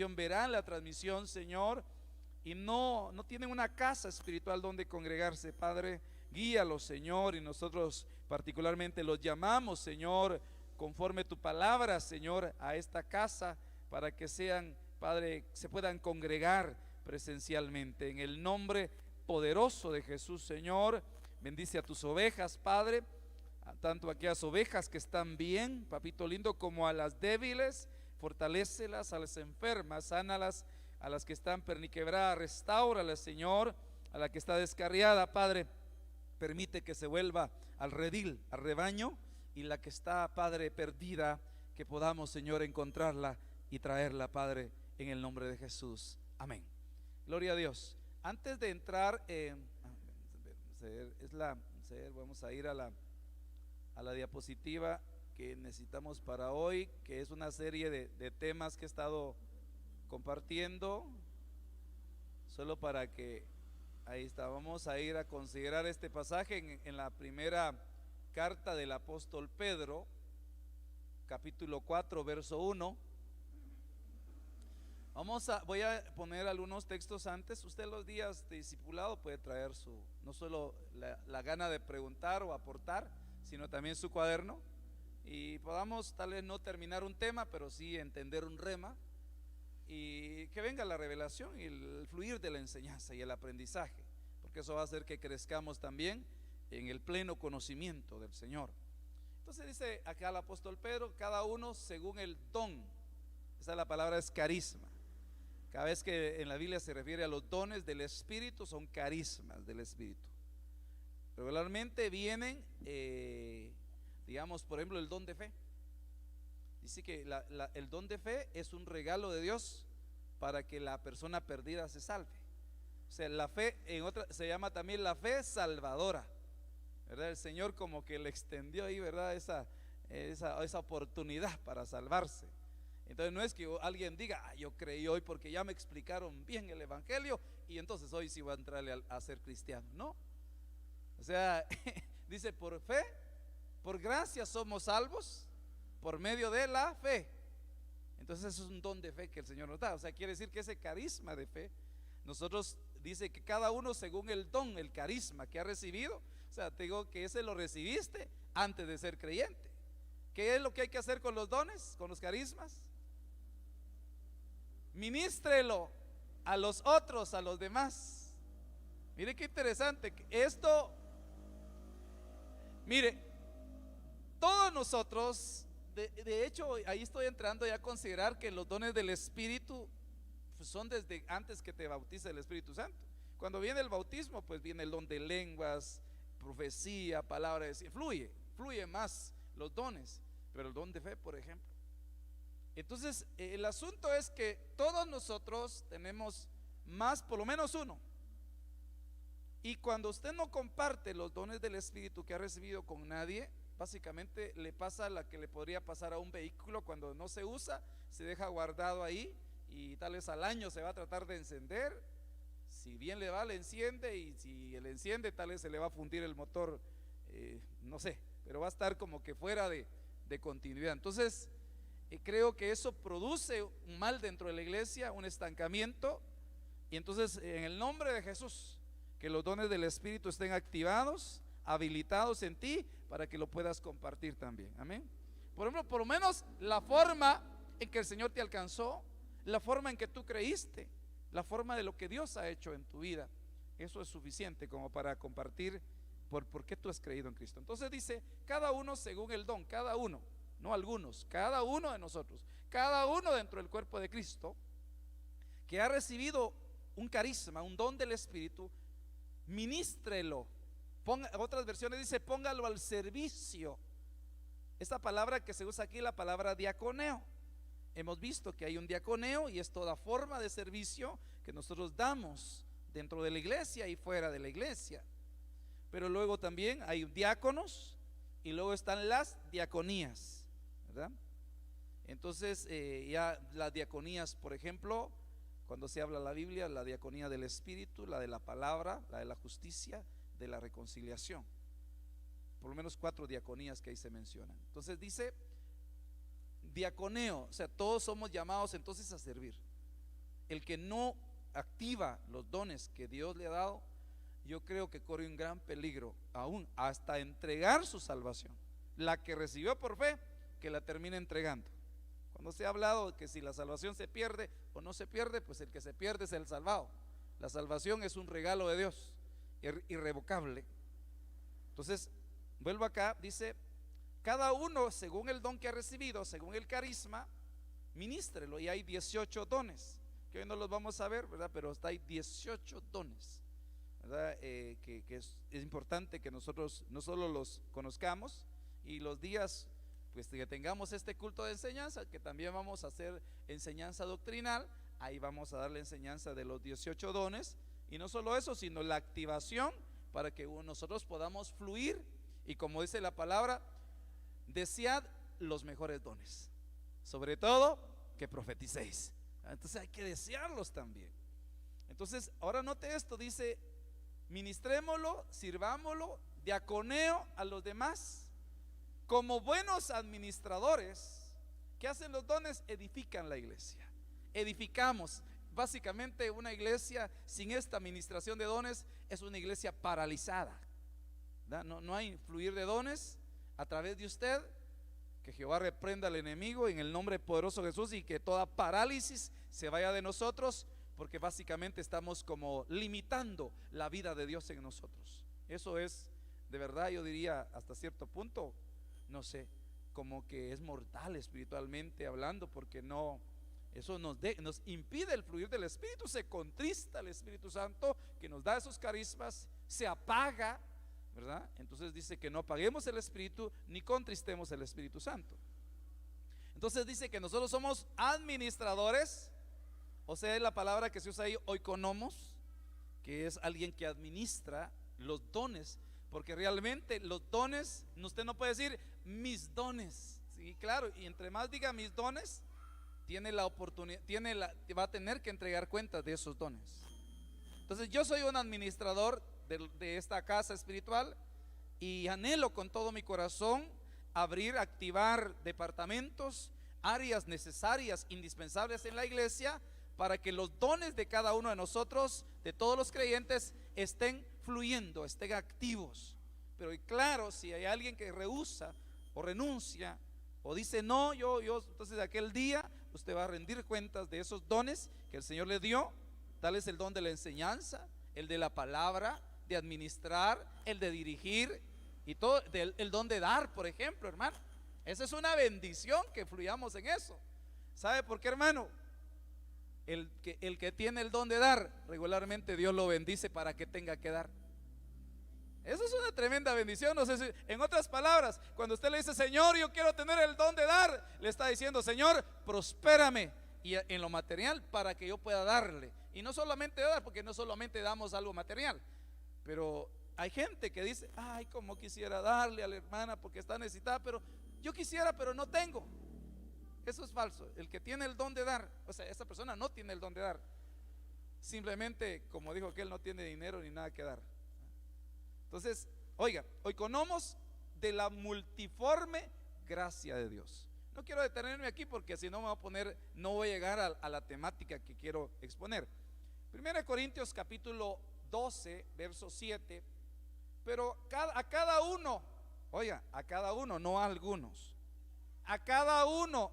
televisión verán la transmisión, Señor, y no tienen una casa espiritual donde congregarse. Padre, guíalos, Señor, y nosotros particularmente los llamamos, Señor, conforme tu palabra, Señor, a esta casa, para que sean, Padre, se puedan congregar presencialmente. En el nombre poderoso de Jesús, Señor, bendice a tus ovejas, Padre, tanto a aquellas ovejas que están bien, papito lindo, como a las débiles. Fortalécelas, a las enfermas, sánalas, a las que están perniquebradas, restáuralas, Señor. A la que está descarriada, Padre, permite que se vuelva al redil, al rebaño. Y la que está, Padre, perdida, que podamos, Señor, encontrarla y traerla, Padre, en el nombre de Jesús. Amén. Gloria a Dios. Antes de entrar vamos a ir a la diapositiva que necesitamos para hoy, que es una serie de temas que he estado compartiendo, solo para que, ahí está, vamos a ir a considerar este pasaje en la primera carta del apóstol Pedro, capítulo 4, verso 1. Voy a poner algunos textos antes. Usted los días de discipulado puede traer no solo la gana de preguntar o aportar, sino también su cuaderno, y podamos tal vez no terminar un tema, pero sí entender un rema, y que venga la revelación y el fluir de la enseñanza y el aprendizaje, porque eso va a hacer que crezcamos también en el pleno conocimiento del Señor. Entonces dice acá el apóstol Pedro, cada uno según el don. Esa la palabra es carisma. Cada vez que en la Biblia se refiere a los dones del Espíritu, son carismas del Espíritu. Regularmente vienen, digamos, por ejemplo, el don de fe. Dice que el don de fe es un regalo de Dios para que la persona perdida se salve. O sea, la fe se llama también la fe salvadora, ¿verdad? El Señor como que le extendió ahí, ¿verdad? Esa oportunidad para salvarse. Entonces no es que alguien diga, yo creí hoy porque ya me explicaron bien el evangelio y entonces hoy sí voy a entrarle a ser cristiano. No. O sea, dice, por fe, por gracia somos salvos por medio de la fe. Entonces eso es un don de fe que el Señor nos da. O sea, quiere decir que ese carisma de fe, nosotros, dice que cada uno según el don, el carisma que ha recibido. O sea, te digo que ese lo recibiste antes de ser creyente. ¿Qué es lo que hay que hacer con los dones, con los carismas? Ministrelo a los otros, a los demás. Mire qué interesante esto. Mire, todos nosotros, de hecho, ahí estoy entrando ya a considerar que los dones del Espíritu pues, son desde antes que te bautice el Espíritu Santo. Cuando viene el bautismo, pues viene el don de lenguas, profecía, palabra de Dios, fluye más los dones, pero el don de fe, por ejemplo. Entonces, el asunto es que todos nosotros tenemos más, por lo menos uno. Y cuando usted no comparte los dones del Espíritu que ha recibido con nadie, básicamente le pasa la que le podría pasar a un vehículo cuando no se usa, se deja guardado ahí y tal vez al año se va a tratar de encender. Si bien le va, le enciende, y si le enciende, tal vez se le va a fundir el motor, no sé, pero va a estar como que fuera de continuidad. Entonces, creo que eso produce un mal dentro de la iglesia, un estancamiento. Y entonces, en el nombre de Jesús, que los dones del Espíritu estén activados, habilitados en ti, para que lo puedas compartir también. Amén. Por ejemplo, por lo menos la forma en que el Señor te alcanzó, la forma en que tú creíste, la forma de lo que Dios ha hecho en tu vida, eso es suficiente como para compartir por qué tú has creído en Cristo. Entonces dice, cada uno según el don, cada uno, no algunos, cada uno de nosotros, cada uno dentro del cuerpo de Cristo, que ha recibido un carisma, un don del Espíritu, ministrelo. Otras versiones dice, póngalo al servicio. Esta palabra que se usa aquí, la palabra diaconeo. Hemos visto que hay un diaconeo y es toda forma de servicio que nosotros damos dentro de la iglesia y fuera de la iglesia. Pero luego también hay diáconos y luego están las diaconías, ¿verdad? Entonces ya las diaconías, por ejemplo, cuando se habla la Biblia, la diaconía del Espíritu, la de la palabra, la de la justicia, de la reconciliación. Por lo menos 4 diaconías que ahí se mencionan. Entonces dice diaconeo, o sea, todos somos llamados entonces a servir. el que no activa los dones que Dios le ha dado, yo creo que corre un gran peligro, aún hasta entregar su salvación. La que recibió por fe, que la termine entregando. Cuando se ha hablado de que si la salvación se pierde o no se pierde, pues el que se pierde es el salvado. La salvación es un regalo de Dios, irrevocable. Entonces, vuelvo acá, dice, cada uno según el don que ha recibido, según el carisma, ministrelo. Y hay 18 dones, que hoy no los vamos a ver, ¿verdad? Pero hay 18 dones, ¿verdad? Que es importante que nosotros no solo los conozcamos, y los días pues que tengamos este culto de enseñanza, que también vamos a hacer enseñanza doctrinal, ahí vamos a dar la enseñanza de los 18 dones, y no solo eso, sino la activación para que nosotros podamos fluir, y como dice la palabra, desead los mejores dones, sobre todo que profeticéis. Entonces hay que desearlos también. Entonces ahora note esto, dice, ministrémoslo, sirvámoslo, diaconeo a los demás como buenos administradores. ¿Qué hacen los dones? Edifican la iglesia, edificamos. Básicamente una iglesia sin esta administración de dones es una iglesia paralizada, ¿verdad? No hay fluir de dones a través de usted. Que Jehová reprenda al enemigo en el nombre poderoso de Jesús, y que toda parálisis se vaya de nosotros, porque básicamente estamos como limitando la vida de Dios en nosotros. Eso es, de verdad, yo diría hasta cierto punto, no sé, como que es mortal espiritualmente hablando, porque no, eso nos impide el fluir del Espíritu. Se contrista el Espíritu Santo que nos da esos carismas, se apaga, ¿verdad? Entonces dice que no apaguemos el Espíritu ni contristemos el Espíritu Santo. Entonces dice que nosotros somos administradores, o sea, es la palabra que se usa ahí, oikonomos, que es alguien que administra los dones, porque realmente los dones, usted no puede decir mis dones, sí, claro, y entre más diga mis dones, tiene la oportunidad, va a tener que entregar cuentas de esos dones. Entonces yo soy un administrador de esta casa espiritual, y anhelo con todo mi corazón abrir, activar departamentos, áreas necesarias, indispensables en la iglesia, para que los dones de cada uno de nosotros, de todos los creyentes, estén fluyendo, estén activos. Pero claro, si hay alguien que rehúsa o renuncia o dice no, entonces aquel día usted va a rendir cuentas de esos dones que el Señor le dio. Tal es el don de la enseñanza, el de la palabra, de administrar, el de dirigir, y todo, el don de dar, por ejemplo, hermano. Esa es una bendición, que fluyamos en eso. ¿Sabe por qué, hermano? El que tiene el don de dar, regularmente Dios lo bendice para que tenga que dar. Eso es una tremenda bendición. No sé si, en otras palabras, cuando usted le dice Señor, yo quiero tener el don de dar, le está diciendo Señor, prospérame y en lo material para que yo pueda darle. Y no solamente dar, porque no solamente damos algo material, pero hay gente que dice, ay, como quisiera darle a la hermana porque está necesitada, pero yo quisiera, pero no tengo. Eso es falso. El que tiene el don de dar, o sea, esa persona no tiene el don de dar, simplemente, como dijo que él no tiene dinero ni nada que dar. Entonces, oiga, oikonomos de la multiforme gracia de Dios. No quiero detenerme aquí porque si no me voy a poner, no voy a llegar a la temática que quiero exponer. 1 Corintios capítulo 12, verso 7. Pero a cada uno, oiga, a cada uno, no a algunos, a cada uno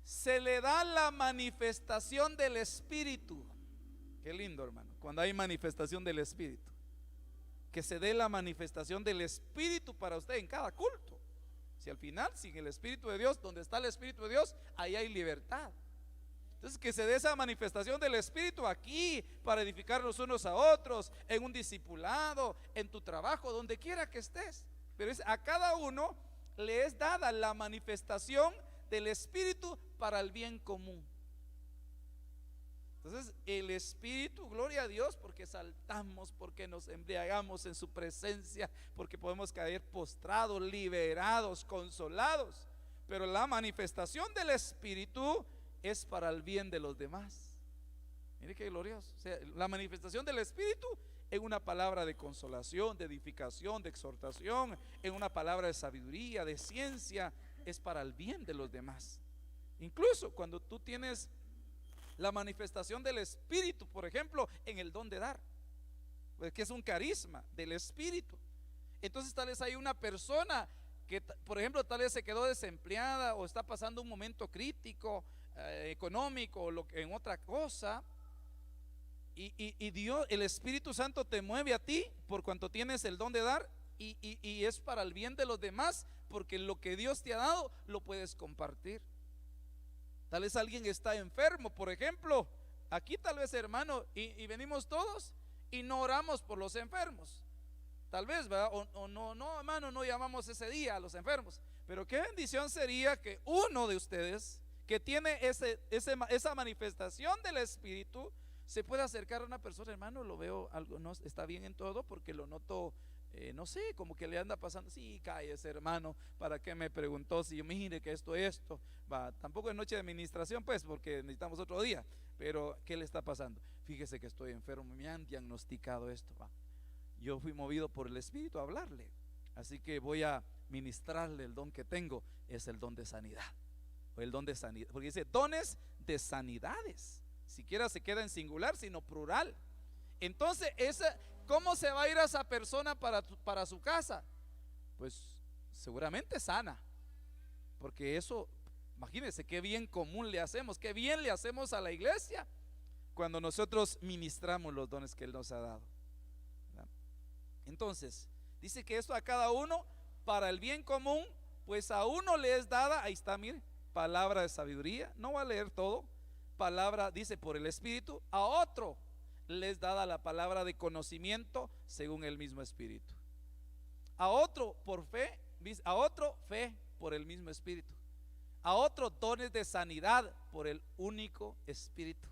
se le da la manifestación del Espíritu. Qué lindo, hermano, cuando hay manifestación del Espíritu. Que se dé la manifestación del Espíritu para usted en cada culto. Si al final, sin el Espíritu de Dios, donde está el Espíritu de Dios, ahí hay libertad. Entonces que se dé esa manifestación del Espíritu aquí, para edificar los unos a otros, en un discipulado, en tu trabajo, donde quiera que estés. Pero a cada uno le es dada la manifestación del Espíritu para el bien común. Entonces el Espíritu, gloria a Dios, porque saltamos, porque nos embriagamos en su presencia, porque podemos caer postrados, liberados, consolados. Pero la manifestación del Espíritu es para el bien de los demás. Mire qué glorioso. O sea, la manifestación del Espíritu en una palabra de consolación, de edificación, de exhortación, en una palabra de sabiduría, de ciencia, es para el bien de los demás. Incluso cuando tú tienes La manifestación del Espíritu, por ejemplo, en el don de dar, pues que es un carisma del Espíritu. Entonces tal vez hay una persona que, por ejemplo, tal vez se quedó desempleada o está pasando un momento crítico económico o en otra cosa, y Dios, el Espíritu Santo te mueve a ti por cuanto tienes el don de dar, y es para el bien de los demás, porque lo que Dios te ha dado lo puedes compartir. Tal vez alguien está enfermo, por ejemplo, aquí tal vez, hermano, y venimos todos y no oramos por los enfermos. Tal vez, ¿verdad? O no, hermano, no llamamos ese día a los enfermos. Pero qué bendición sería que uno de ustedes que tiene esa manifestación del Espíritu se pueda acercar a una persona, hermano, lo veo algo, no está bien en todo, porque lo noto, no sé, como que le anda pasando. Sí, cállese, hermano, ¿para qué me preguntó? Si yo mire que esto, va, tampoco es noche de administración, pues, porque necesitamos otro día. Pero ¿qué le está pasando? Fíjese que estoy enfermo, me han diagnosticado esto, va. Yo fui movido por el Espíritu a hablarle, así que voy a ministrarle el don que tengo, es el don de sanidad, o el don de sanidad, porque dice dones de sanidades, siquiera se queda en singular, sino plural. Entonces, ¿cómo se va a ir a esa persona para su casa? Pues seguramente sana, porque eso, imagínense qué bien común le hacemos, qué bien le hacemos a la iglesia cuando nosotros ministramos los dones que Él nos ha dado. Entonces, dice que esto a cada uno para el bien común, pues a uno le es dada, ahí está, mire, palabra de sabiduría, no va a leer todo, palabra, dice, por el Espíritu, a otro le es dada la palabra de conocimiento según el mismo Espíritu, a otro por fe, a otro fe por el mismo Espíritu, a otro dones de sanidad por el único Espíritu,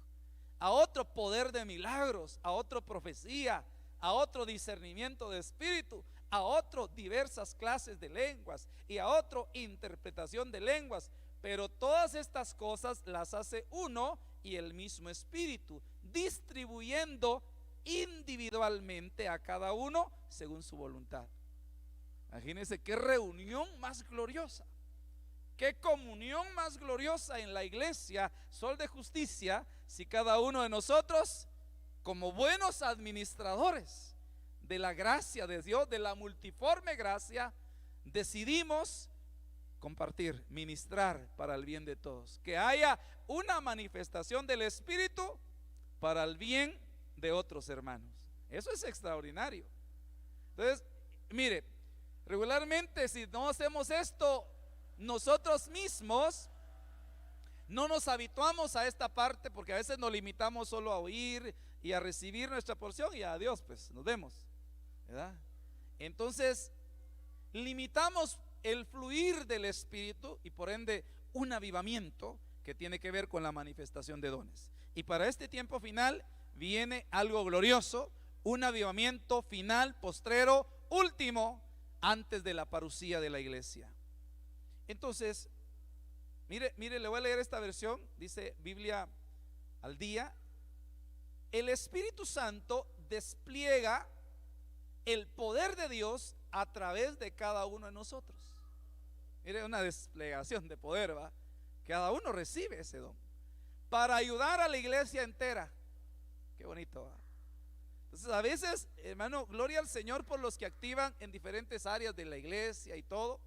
a otro poder de milagros, a otro profecía, a otro discernimiento de espíritu, a otro diversas clases de lenguas y a otro interpretación de lenguas. Pero todas estas cosas las hace uno y el mismo Espíritu, distribuyendo individualmente a cada uno según su voluntad. Imagínense qué reunión más gloriosa, qué comunión más gloriosa en la iglesia Sol de Justicia, si cada uno de nosotros, como buenos administradores de la gracia de Dios, de la multiforme gracia, decidimos compartir, ministrar para el bien de todos, que haya una manifestación del Espíritu para el bien de otros hermanos. Eso es extraordinario. Entonces, mire, regularmente si no hacemos esto nosotros mismos, no nos habituamos a esta parte, porque a veces nos limitamos solo a oír y a recibir nuestra porción y adiós, pues nos vemos, ¿verdad? Entonces limitamos el fluir del Espíritu y por ende un avivamiento que tiene que ver con la manifestación de dones. Y para este tiempo final viene algo glorioso, un avivamiento final, postrero, último, antes de la parucía de la iglesia. Entonces, mire, le voy a leer esta versión, dice Biblia al día. El Espíritu Santo despliega el poder de Dios a través de cada uno de nosotros. Mire, una desplegación de poder, ¿va? Cada uno recibe ese don para ayudar a la iglesia entera. Qué bonito, ¿va? Entonces a veces, hermano, gloria al Señor por los que activan en diferentes áreas de la iglesia y todo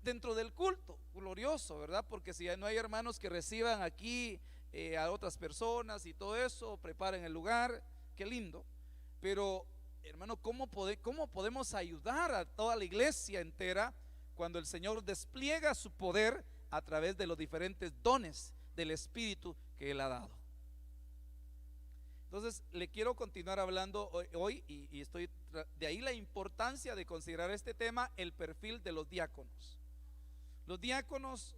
dentro del culto, glorioso, ¿verdad? Porque si no hay hermanos que reciban aquí a otras personas y todo eso, preparen el lugar, qué lindo. Pero hermano, ¿cómo podemos ayudar a toda la iglesia entera cuando el Señor despliega su poder a través de los diferentes dones del Espíritu que Él ha dado? Entonces le quiero continuar hablando hoy y estoy de ahí la importancia de considerar este tema, el perfil de los diáconos. Los diáconos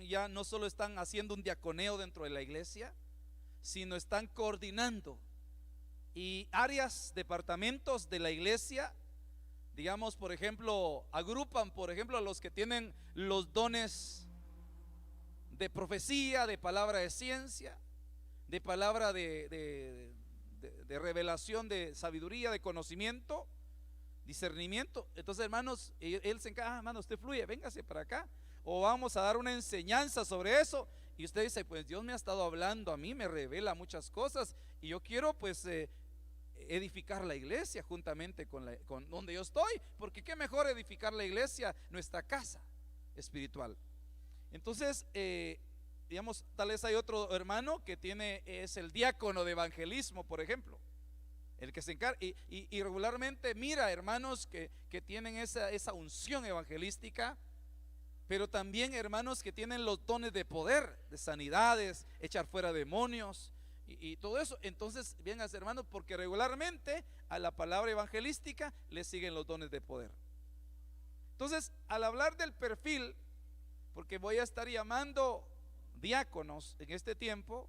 ya no solo están haciendo un diaconeo dentro de la iglesia, sino están coordinando y áreas, departamentos de la iglesia, digamos, por ejemplo, agrupan, por ejemplo, a los que tienen los dones de profecía, de palabra de ciencia, de palabra de revelación, de sabiduría, de conocimiento, discernimiento. Entonces, hermanos, él se encarga, hermano, usted fluye, véngase para acá, o vamos a dar una enseñanza sobre eso, y usted dice, pues Dios me ha estado hablando a mí, me revela muchas cosas y yo quiero pues edificar la iglesia juntamente con donde yo estoy, porque qué mejor edificar la iglesia, nuestra casa espiritual. Entonces, digamos, tal vez hay otro hermano que es el diácono de evangelismo, por ejemplo, el que se encarga y regularmente mira hermanos que tienen esa unción evangelística, pero también hermanos que tienen los dones de poder, de sanidades, echar fuera demonios y todo eso. Entonces, bien, hermanos, porque regularmente a la palabra evangelística le siguen los dones de poder. Entonces, al hablar del perfil, porque voy a estar llamando diáconos en este tiempo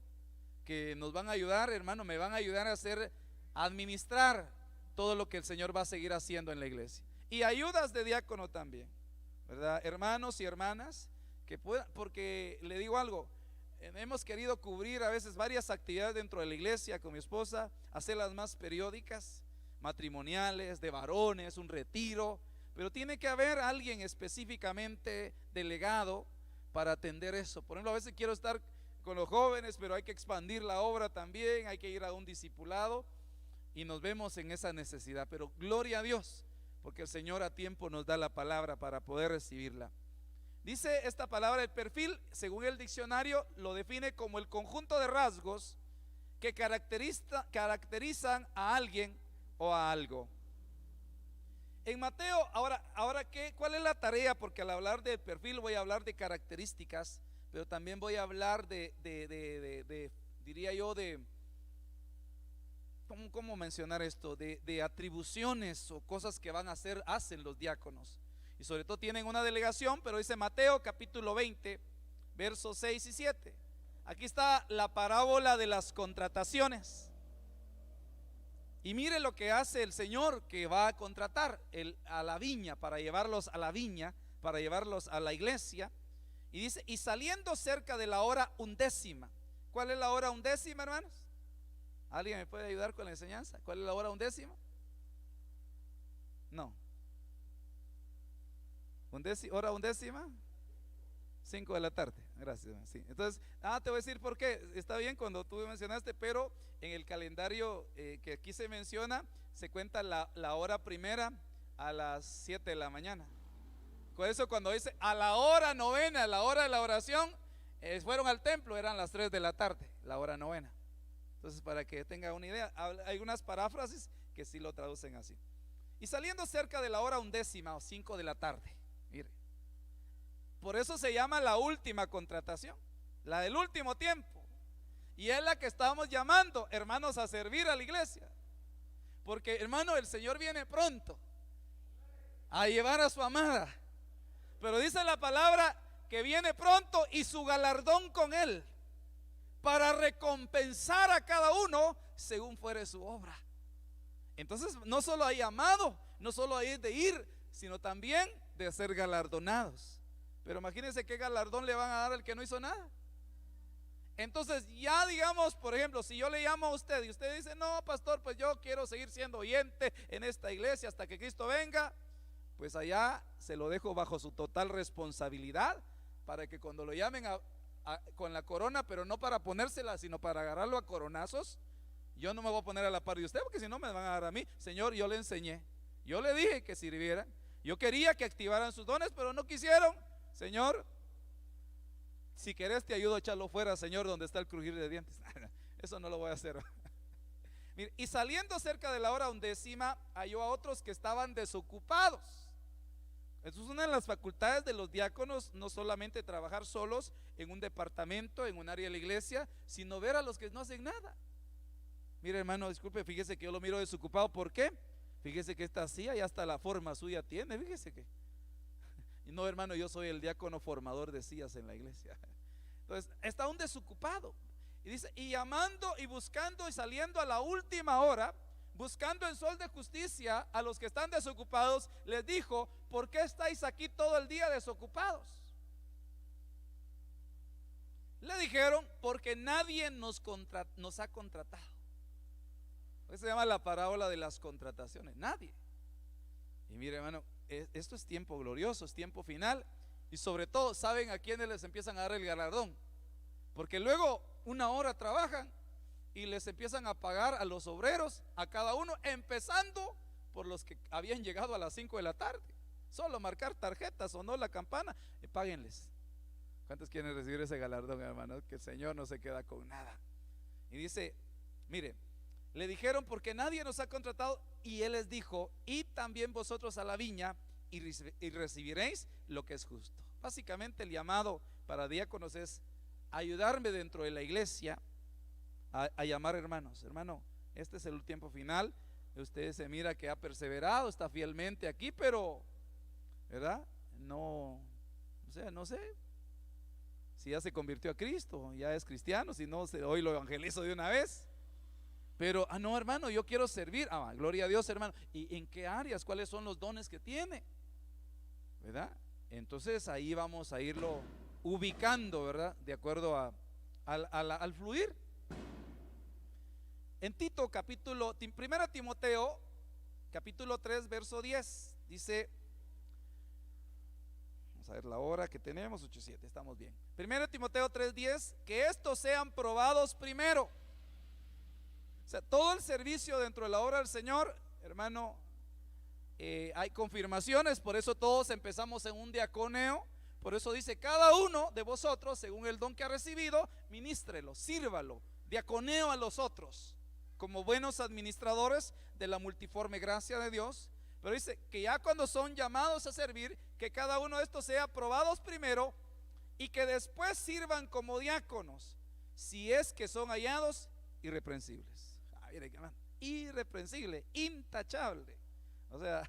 que nos van a ayudar, hermano, me van a ayudar a administrar todo lo que el Señor va a seguir haciendo en la iglesia, y ayudas de diácono también, ¿verdad? Hermanos y hermanas que puedan, porque le digo algo, hemos querido cubrir a veces varias actividades dentro de la iglesia con mi esposa, hacerlas más periódicas, matrimoniales, de varones, un retiro, pero tiene que haber alguien específicamente delegado para atender eso. Por ejemplo, a veces quiero estar con los jóvenes, pero hay que expandir la obra también, hay que ir a un discipulado y nos vemos en esa necesidad. Pero gloria a Dios, porque el Señor a tiempo nos da la palabra para poder recibirla. Dice esta palabra, el perfil, según el diccionario, lo define como el conjunto de rasgos que caracterizan a alguien o a algo. En Mateo, ahora ¿cuál es la tarea? Porque al hablar del perfil voy a hablar de características, pero también voy a hablar diría yo, ¿cómo mencionar esto? De atribuciones o cosas que hacen los diáconos. Y sobre todo tienen una delegación, pero dice Mateo capítulo 20, versos 6 y 7. Aquí está la parábola de las contrataciones. Y mire lo que hace el Señor, que va a contratar a la viña, para llevarlos a la viña, para llevarlos a la iglesia. Y dice, y saliendo cerca de la hora 11. ¿Cuál es la hora 11, hermanos? ¿Alguien me puede ayudar con la enseñanza? ¿Cuál es la hora 11? No. ¿Hora 11? 5 de la tarde. Gracias. Sí. Entonces, te voy a decir por qué. Está bien cuando tú mencionaste, pero en el calendario que aquí se menciona, se cuenta la hora primera a las 7 de la mañana. Por eso cuando dice a la hora novena, la hora de la oración, fueron al templo, eran las 3 de la tarde, la hora novena. Entonces, para que tenga una idea, hay unas paráfrasis que sí lo traducen así. Y saliendo cerca de la hora 11 o 5 de la tarde, mire, por eso se llama la última contratación, la del último tiempo. Y es la que estamos llamando, hermanos, a servir a la iglesia. Porque, hermano, el Señor viene pronto a llevar a su amada. Pero dice la palabra que viene pronto y su galardón con él, para recompensar a cada uno según fuere su obra. Entonces, no solo hay amado, no solo hay de ir, sino también de ser galardonados. Pero imagínense qué galardón le van a dar al que no hizo nada. Entonces, ya digamos, por ejemplo, si yo le llamo a usted y usted dice, no, pastor, pues yo quiero seguir siendo oyente en esta iglesia hasta que Cristo venga, pues allá se lo dejo bajo su total responsabilidad, para que cuando lo llamen con la corona, pero no para ponérsela, sino para agarrarlo a coronazos, yo no me voy a poner a la par de usted, porque si no me van a dar a mí. Señor, yo le enseñé, yo le dije que sirvieran, yo quería que activaran sus dones, pero no quisieron. Señor, si querés te ayudo a echarlo fuera, Señor, donde está el crujir de dientes. Eso no lo voy a hacer. Mire, y saliendo cerca de la hora 11, halló a otros que estaban desocupados. Eso es una de las facultades de los diáconos, no solamente trabajar solos en un departamento, en un área de la iglesia, sino ver a los que no hacen nada. Mire, hermano, disculpe, fíjese que yo lo miro desocupado. ¿Por qué? Fíjese que esta silla ya hasta la forma suya tiene, fíjese que. No, hermano, yo soy el diácono formador de sillas en la iglesia. Entonces, está un desocupado. Y dice, y llamando y buscando y saliendo a la última hora, buscando el sol de justicia a los que están desocupados, les dijo, ¿por qué estáis aquí todo el día desocupados? Le dijeron, porque nadie nos ha contratado. Eso se llama la parábola de las contrataciones, nadie. Y mire, hermano, esto es tiempo glorioso, es tiempo final. Y sobre todo, ¿saben a quiénes les empiezan a dar el galardón? Porque luego una hora trabajan y les empiezan a pagar a los obreros, a cada uno, empezando por los que habían llegado a las 5 de la tarde. Solo marcar tarjetas, sonó la campana y páguenles. ¿Cuántos quieren recibir ese galardón, hermanos? Que el Señor no se queda con nada. Y dice, mire, le dijeron, porque nadie nos ha contratado, y él les dijo, id también vosotros a la viña y recibiréis lo que es justo. Básicamente el llamado para diáconos es ayudarme dentro de la iglesia a llamar hermanos. Hermano, este es el tiempo final. Usted se mira que ha perseverado, está fielmente aquí, pero, ¿verdad? No, o sea, no sé si ya se convirtió a Cristo, ya es cristiano, si no, hoy lo evangelizo de una vez. Pero, no, hermano, yo quiero servir. Gloria a Dios, hermano. ¿Y en qué áreas? ¿Cuáles son los dones que tiene? ¿Verdad? Entonces ahí vamos a irlo ubicando, ¿verdad? De acuerdo al fluir. En Tito capítulo, 1 Timoteo capítulo 3 verso 10 dice, vamos a ver la hora que tenemos, 8:07, estamos bien. 1 Timoteo 3:10, que estos sean probados primero. O sea, todo el servicio dentro de la obra del Señor, hermano, hay confirmaciones, por eso todos empezamos en un diaconeo. Por eso dice, cada uno de vosotros, según el don que ha recibido, ministrelo, sírvalo, diaconeo a los otros, como buenos administradores de la multiforme gracia de Dios. Pero dice que ya cuando son llamados a servir, que cada uno de estos sea probados primero y que después sirvan como diáconos, si es que son hallados irreprensibles. Mire, irreprensible, intachable. O sea,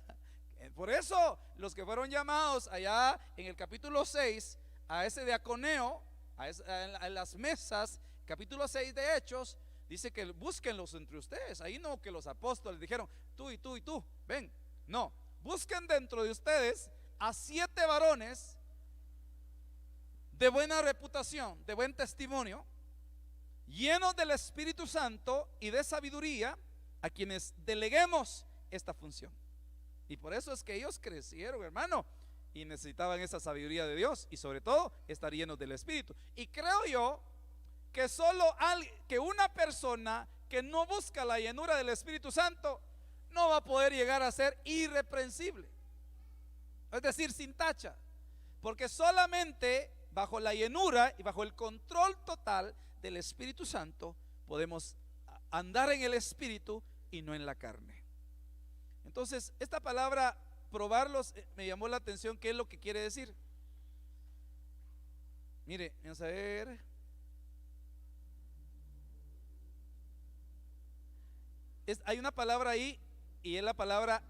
por eso los que fueron llamados allá en el capítulo 6 a ese diaconeo, a las mesas, capítulo 6 de Hechos, dice que búsquenlos entre ustedes. Ahí no que los apóstoles dijeron, tú y tú y tú, ven. No, busquen dentro de ustedes a 7 varones de buena reputación, de buen testimonio, llenos del Espíritu Santo y de sabiduría, a quienes deleguemos esta función. Y por eso es que ellos crecieron, hermano, y necesitaban esa sabiduría de Dios y sobre todo estar llenos del Espíritu. Y creo yo que que una persona que no busca la llenura del Espíritu Santo no va a poder llegar a ser irreprensible, es decir, sin tacha, porque solamente bajo la llenura y bajo el control total del Espíritu Santo podemos andar en el Espíritu y no en la carne. Entonces, esta palabra probarlos me llamó la atención. ¿Qué es lo que quiere decir? Mire, vamos a ver. Hay una palabra ahí y es la palabra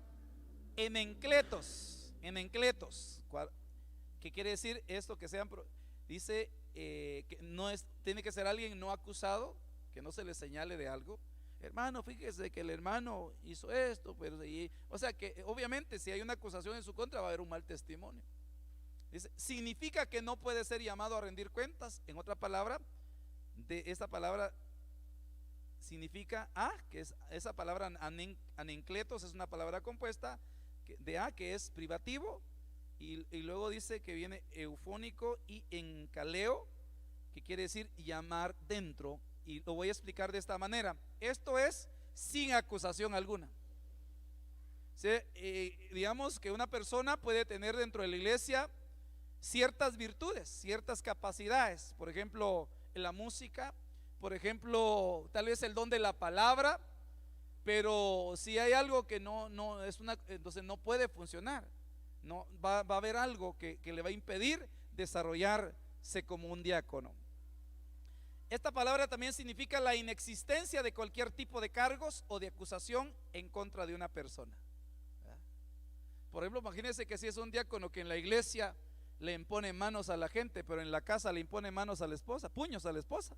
enencletos. Enencletos. ¿Qué quiere decir esto? Que sean, dice que no es, tiene que ser alguien no acusado, que no se le señale de algo. Hermano, fíjese que el hermano hizo esto, pero o sea que obviamente si hay una acusación en su contra va a haber un mal testimonio. Dice, significa que no puede ser llamado a rendir cuentas. En otra palabra, de esta palabra significa que es esa palabra anencletos, es una palabra compuesta de que es privativo, y luego dice que viene eufónico y encaleo, que quiere decir llamar dentro. Y lo voy a explicar de esta manera. Esto es sin acusación alguna. Digamos que una persona puede tener dentro de la iglesia ciertas virtudes, ciertas capacidades. Por ejemplo, en la música, por ejemplo, tal vez el don de la palabra. Pero si hay algo que no es entonces no puede funcionar. No va a haber algo que le va a impedir desarrollarse como un diácono. Esta palabra también significa la inexistencia de cualquier tipo de cargos o de acusación en contra de una persona. Por ejemplo, imagínense que si es un diácono que en la iglesia le impone manos a la gente, pero en la casa le impone manos a la esposa, puños a la esposa,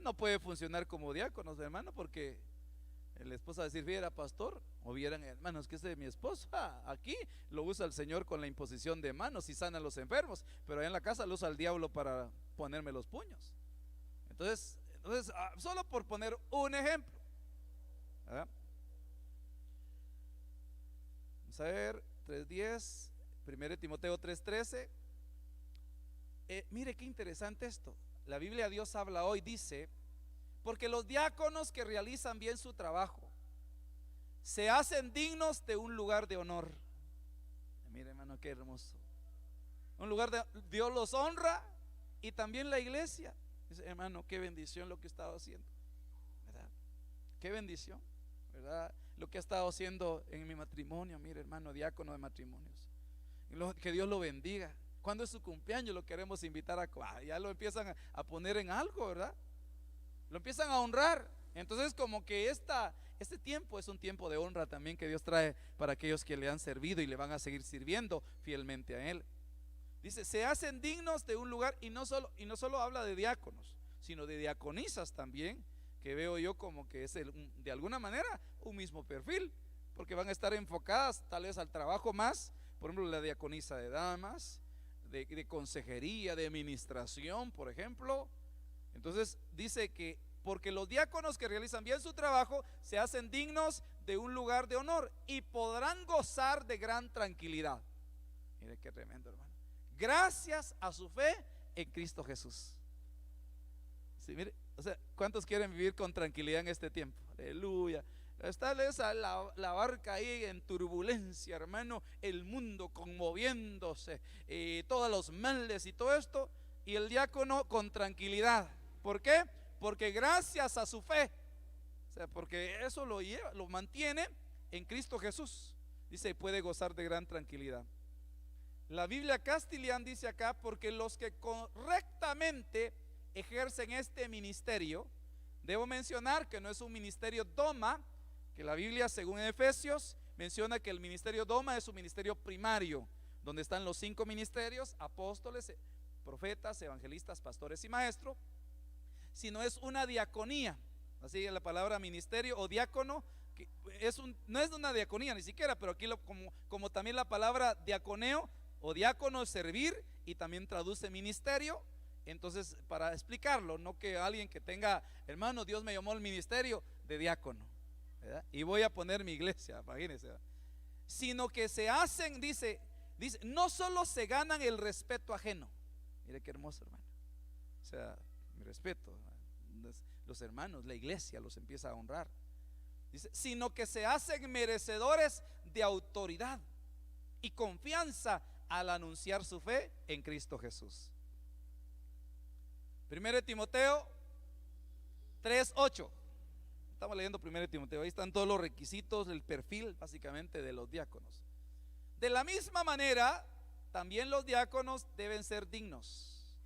no puede funcionar como diácono, hermano, porque la esposa va a decir, viera pastor, o vieran hermanos que este de mi esposo, aquí lo usa el Señor con la imposición de manos y sana a los enfermos, pero allá en la casa lo usa el diablo para ponerme los puños. Entonces solo por poner un ejemplo, ¿verdad? Vamos a ver 3:10, 1 Timoteo 3:13. Mire qué interesante esto. la Biblia Dios habla hoy, dice, porque los diáconos que realizan bien su trabajo se hacen dignos de un lugar de honor. Mire, hermano, qué hermoso. Un lugar de Dios los honra, y también la iglesia. Dice, hermano, qué bendición lo que he estado haciendo, ¿verdad? Qué bendición, ¿verdad? Lo que he estado haciendo en mi matrimonio. Mire, hermano, diácono de matrimonios, que Dios lo bendiga. Cuando es su cumpleaños lo queremos invitar ya lo empiezan a poner en algo, ¿verdad? Lo empiezan a honrar. Entonces como que este tiempo es un tiempo de honra también que Dios trae para aquellos que le han servido y le van a seguir sirviendo fielmente a Él. Dice, se hacen dignos de un lugar, y no solo habla de diáconos, sino de diaconisas también, que veo yo como que es de alguna manera un mismo perfil, porque van a estar enfocadas tal vez al trabajo más. Por ejemplo, la diaconisa de damas, de consejería, de administración, por ejemplo. Entonces dice que porque los diáconos que realizan bien su trabajo se hacen dignos de un lugar de honor y podrán gozar de gran tranquilidad. Mire qué tremendo, hermano. Gracias a su fe en Cristo Jesús. Sí, mire, o sea, ¿cuántos quieren vivir con tranquilidad en este tiempo? Aleluya. Está la barca ahí en turbulencia, hermano, el mundo conmoviéndose, todos los males y todo esto, y el diácono con tranquilidad. ¿Por qué? Porque gracias a su fe, o sea, porque eso lo mantiene en Cristo Jesús. Dice, puede gozar de gran tranquilidad. La Biblia Castilian dice acá, porque los que correctamente ejercen este ministerio, debo mencionar que no es un ministerio doma, que la Biblia, según Efesios, menciona que el ministerio doma es un ministerio primario, donde están los 5 ministerios: apóstoles, profetas, evangelistas, pastores y maestros. Sino es una diaconía. Así es la palabra ministerio o diácono, que no es una diaconía ni siquiera, pero aquí como también la palabra diaconeo o diácono es servir, y también traduce ministerio. Entonces, para explicarlo, no que alguien que tenga, hermano, Dios me llamó al ministerio de diácono, ¿verdad? Y voy a poner mi iglesia, imagínense, ¿verdad? Sino que se hacen, dice, no solo se ganan el respeto ajeno. Mire qué hermoso, hermano. O sea, mi respeto, los hermanos, la iglesia los empieza a honrar. Dice, sino que se hacen merecedores de autoridad y confianza al anunciar su fe en Cristo Jesús. 1 Timoteo 3:8. Estamos leyendo 1 Timoteo. Ahí están todos los requisitos, el perfil básicamente de los diáconos. De la misma manera, también los diáconos deben ser dignos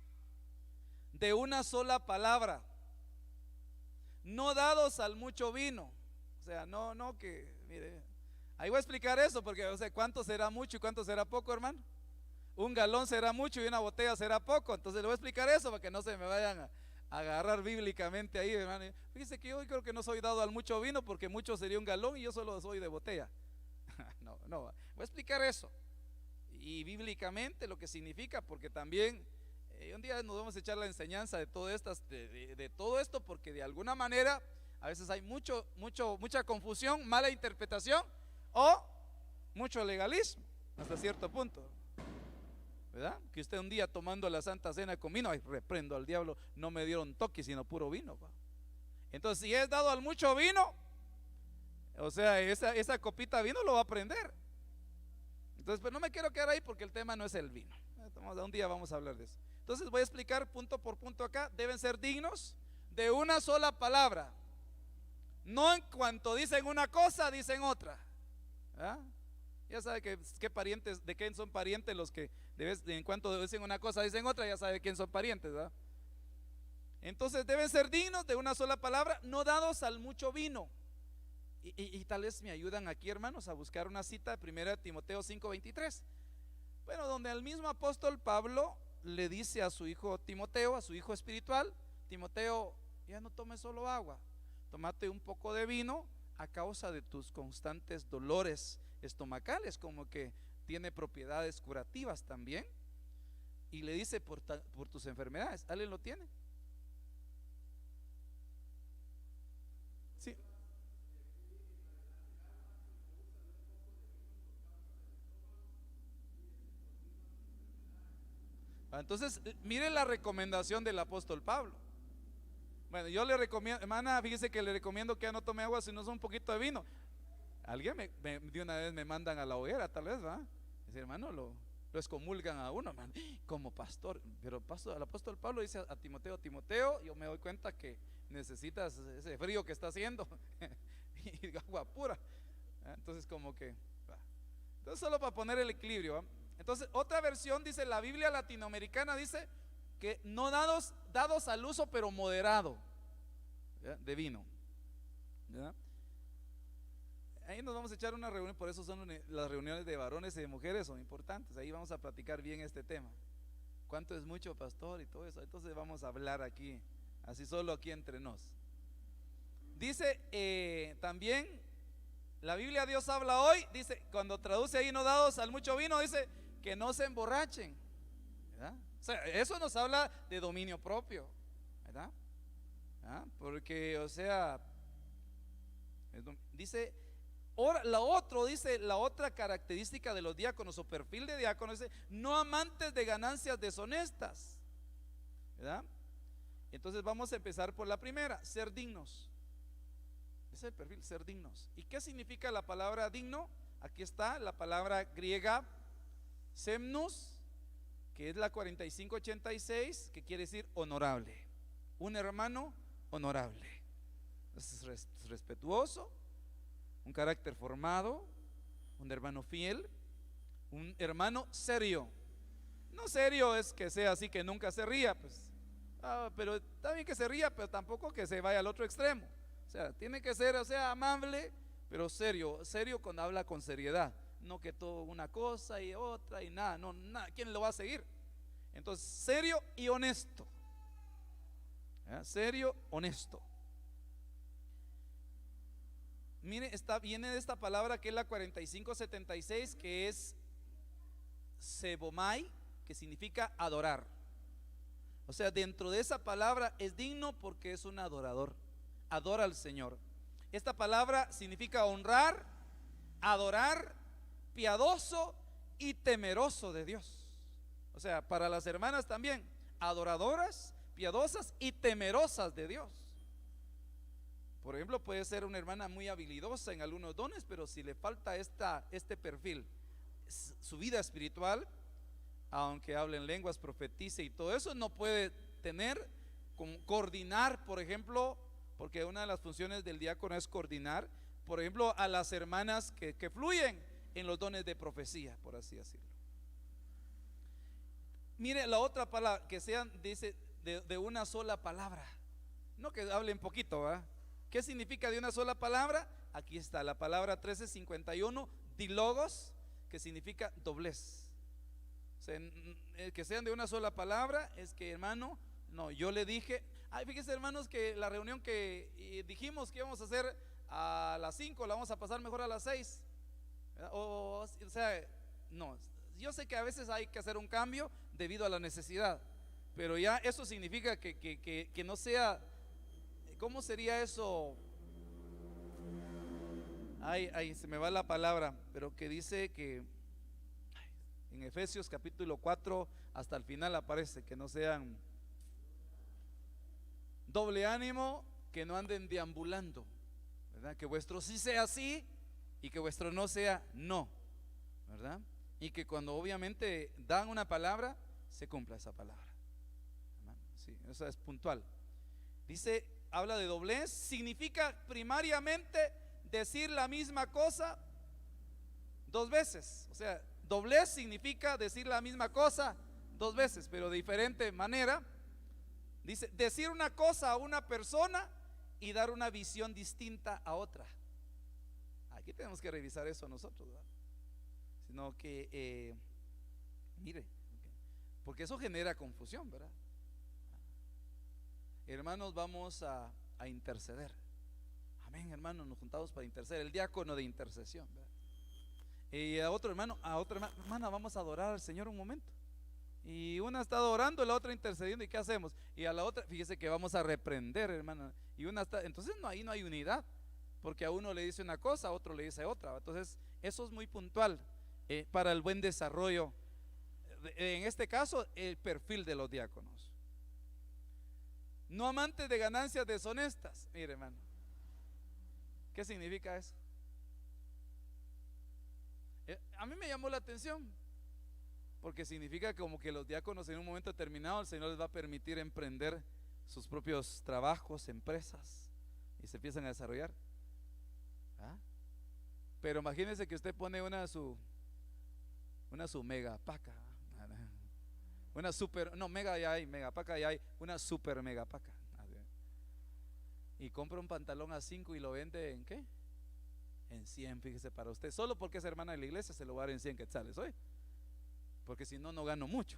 de una sola palabra, no dados al mucho vino. O sea, no que, mire, ahí voy a explicar eso, porque, o sea, ¿cuánto será mucho y cuánto será poco, hermano? Un galón será mucho y una botella será poco. Entonces le voy a explicar eso para que no se me vayan a agarrar bíblicamente ahí, hermano. Fíjese que yo creo que no soy dado al mucho vino, porque mucho sería un galón y yo solo soy de botella. No, voy a explicar eso y bíblicamente lo que significa, porque también un día nos vamos a echar la enseñanza de todo esto, porque de alguna manera a veces hay mucha confusión, mala interpretación o mucho legalismo hasta cierto punto, ¿verdad? Que usted un día tomando la Santa Cena con vino, ay, reprendo al diablo, no me dieron toque sino puro vino, ¿va? Entonces, si es dado al mucho vino, o sea, esa copita de vino lo va a prender. Entonces, pues no me quiero quedar ahí, porque el tema no es el vino. Un día vamos a hablar de eso. Entonces voy a explicar punto por punto acá. Deben ser dignos de una sola palabra, no en cuanto dicen una cosa dicen otra, ¿verdad? Ya sabe qué parientes, de quién son parientes los que en cuanto dicen una cosa dicen otra, ya sabe quién son parientes, ¿verdad? Entonces deben ser dignos de una sola palabra, no dados al mucho vino. Y tal vez me ayudan aquí, hermanos, a buscar una cita de 1 Timoteo 5:23. Bueno, donde el mismo apóstol Pablo le dice a su hijo Timoteo, a su hijo espiritual: Timoteo, ya no tomes solo agua, tómate un poco de vino a causa de tus constantes dolores estomacales, como que tiene propiedades curativas también. Y le dice por tus enfermedades. ¿Alguien lo tiene? Sí. Entonces, mire la recomendación del apóstol Pablo. Bueno, yo le recomiendo, hermana, fíjese que le recomiendo que ya no tome agua sino un poquito de vino. Alguien de una vez me mandan a la hoguera, tal vez, ¿va? Dice, hermano, lo excomulgan a uno, man, como pastor. Pero el apóstol Pablo dice a Timoteo, Timoteo, yo me doy cuenta que necesitas ese frío que está haciendo y agua pura. Entonces, como que, ¿va? Entonces, solo para poner el equilibrio, ¿va? Entonces, otra versión dice, la Biblia latinoamericana dice que no dados al uso, pero moderado, ¿ya? De vino, ¿ya? Ahí nos vamos a echar una reunión, por eso son las reuniones de varones y de mujeres, son importantes. Ahí vamos a platicar bien este tema. ¿Cuánto es mucho, pastor? Y todo eso. Entonces vamos a hablar aquí, así solo aquí entre nos. Dice también, la Biblia Dios habla hoy, dice, cuando traduce ahí no dados al mucho vino, dice que no se emborrachen, ¿verdad? O sea, eso nos habla de dominio propio, ¿verdad? Porque, o sea, dice, la otra característica de los diáconos o perfil de diáconos es no amantes de ganancias deshonestas, ¿verdad? Entonces vamos a empezar por la primera, ser dignos. Ese es el perfil, ser dignos. ¿Y qué significa la palabra digno? Aquí está la palabra griega semnos, que es la 4586, que quiere decir honorable. Un hermano honorable, es respetuoso, un carácter formado, un hermano fiel, un hermano serio. No serio es que sea así que nunca se ría, pues, pero está bien que se ría, pero tampoco que se vaya al otro extremo. O sea, tiene que ser, o sea, amable, pero serio cuando habla con seriedad. No que todo una cosa y otra y nada, no, nada, ¿quién lo va a seguir? Entonces, serio y honesto. Serio, honesto. Mire, viene de esta palabra que es la 4576, que es sebomai, que significa adorar. O sea, dentro de esa palabra es digno porque es un adorador, adora al Señor. Esta palabra significa honrar, adorar, piadoso y temeroso de Dios. O sea, para las hermanas también, adoradoras, piadosas y temerosas de Dios. Por ejemplo, puede ser una hermana muy habilidosa en algunos dones, pero si le falta este perfil, su vida espiritual, aunque hable en lenguas, profetice y todo eso, no puede coordinar, por ejemplo, porque una de las funciones del diácono es coordinar, por ejemplo, a las hermanas que fluyen en los dones de profecía, por así decirlo. Mire la otra palabra, que sean, dice, de una sola palabra, no que hablen poquito, ¿verdad? ¿Qué significa de una sola palabra? Aquí está la palabra 1351, dilogos, que significa doblez. O sea, que sean de una sola palabra es que, hermano, no, yo le dije, fíjense, hermanos, que la reunión que dijimos que íbamos a hacer a las 5, la vamos a pasar mejor a las 6. O sea, no, yo sé que a veces hay que hacer un cambio debido a la necesidad, pero ya eso significa que no sea, ¿cómo sería eso? Se me va la palabra, pero que dice que en Efesios capítulo 4 hasta el final aparece que no sean doble ánimo, que no anden deambulando, ¿verdad? Que vuestro sí sea sí y que vuestro no sea no, ¿verdad? Y que cuando obviamente dan una palabra, se cumpla esa palabra. Sí, eso es puntual. Dice, habla de doblez, significa primariamente decir la misma cosa dos veces. O sea, doblez significa decir la misma cosa dos veces, pero de diferente manera. Dice, decir una cosa a una persona y dar una visión distinta a otra. Aquí tenemos que revisar eso nosotros, ¿verdad? Sino que, mire, porque eso genera confusión, ¿verdad? Hermanos, vamos a interceder. Amén, hermanos, nos juntamos para interceder. El diácono de intercesión, ¿verdad? Y a otro hermano, hermana, vamos a adorar al Señor un momento. Y una está adorando, la otra intercediendo. ¿Y qué hacemos? Y a la otra, fíjese que vamos a reprender, hermana. Y una está, entonces ahí no hay unidad, porque a uno le dice una cosa, a otro le dice otra. Entonces eso es muy puntual para el buen desarrollo en este caso, el perfil de los diáconos. No amantes de ganancias deshonestas. Mire, hermano, ¿qué significa eso? A mí me llamó la atención, porque significa como que los diáconos en un momento determinado el Señor les va a permitir emprender sus propios trabajos, empresas, y se empiezan a desarrollar. ¿Ah? Pero imagínese que usted pone una su mega paca, una super, no, mega ya hay, mega paca ya hay, una super mega paca, y compra un pantalón a 5 y lo vende ¿en qué? En 100, fíjese, para usted, solo porque es hermana de la iglesia se lo va a dar en 100 quetzales hoy, porque si no, no gano mucho.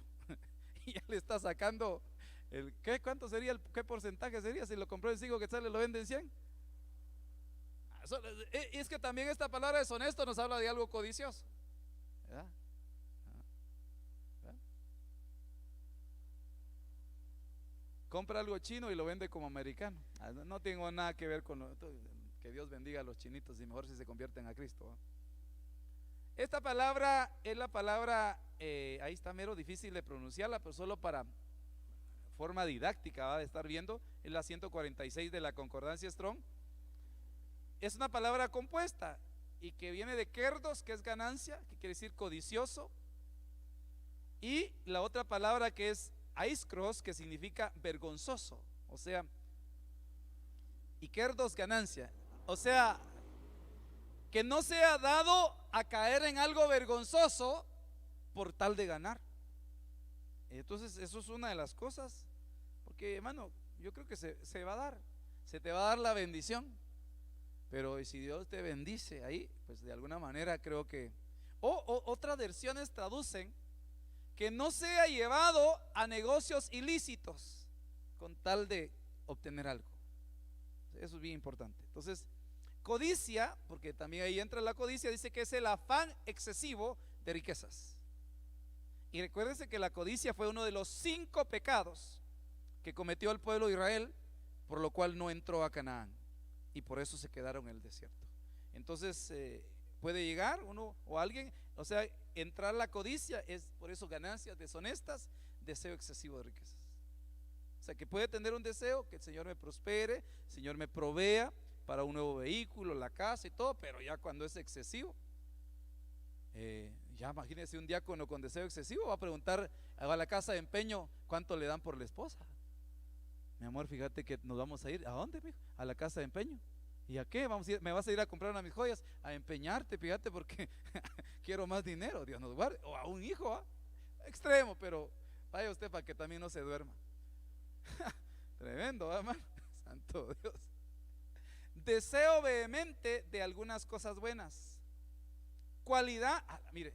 Y ya le está sacando ¿qué? ¿Cuánto sería qué porcentaje sería si lo compró en 5 quetzales, lo vende en 100? Es que también esta palabra deshonesto nos habla de algo codicioso, ¿verdad? ¿Verdad? Compra algo chino y lo vende como americano. No tengo nada que ver con que Dios bendiga a los chinitos y mejor si se convierten a Cristo, ¿verdad? Esta palabra es la palabra, ahí está mero difícil de pronunciarla, pero solo para forma didáctica, ¿va? De estar viendo, es la 146 de la Concordancia Strong. Es una palabra compuesta y que viene de kerdos, que es ganancia, que quiere decir codicioso, y la otra palabra que es aiskros, que significa vergonzoso, o sea, y kerdos, ganancia, o sea, que no sea dado a caer en algo vergonzoso por tal de ganar. Entonces eso es una de las cosas, porque hermano, yo creo que se va a dar, se te va a dar la bendición, pero si Dios te bendice ahí, pues de alguna manera creo que, otras versiones traducen que no sea llevado a negocios ilícitos con tal de obtener algo. Eso es bien importante. Entonces, codicia, porque también ahí entra la codicia, dice que es el afán excesivo de riquezas. Y recuérdense que la codicia fue uno de los 5 pecados que cometió el pueblo de Israel, por lo cual no entró a Canaán, y por eso se quedaron en el desierto. Entonces puede llegar uno o alguien, o sea, entrar la codicia es por eso ganancias deshonestas, deseo excesivo de riquezas. O sea, que puede tener un deseo, que el Señor me prospere, el Señor me provea para un nuevo vehículo, la casa y todo, pero ya cuando es excesivo, ya imagínese un diácono con deseo excesivo, va a preguntar a la casa de empeño cuánto le dan por la esposa. Mi amor, fíjate que nos vamos a ir, ¿a dónde, mijo? A la casa de empeño. ¿Y a qué? ¿Me vas a ir a comprar una de mis joyas? A empeñarte, fíjate, porque quiero más dinero, Dios nos guarde. O a un hijo, ¿ah? Extremo, pero vaya usted para que también no se duerma. Tremendo, hermano. Santo Dios. Deseo vehemente de algunas cosas buenas. Cualidad, mire,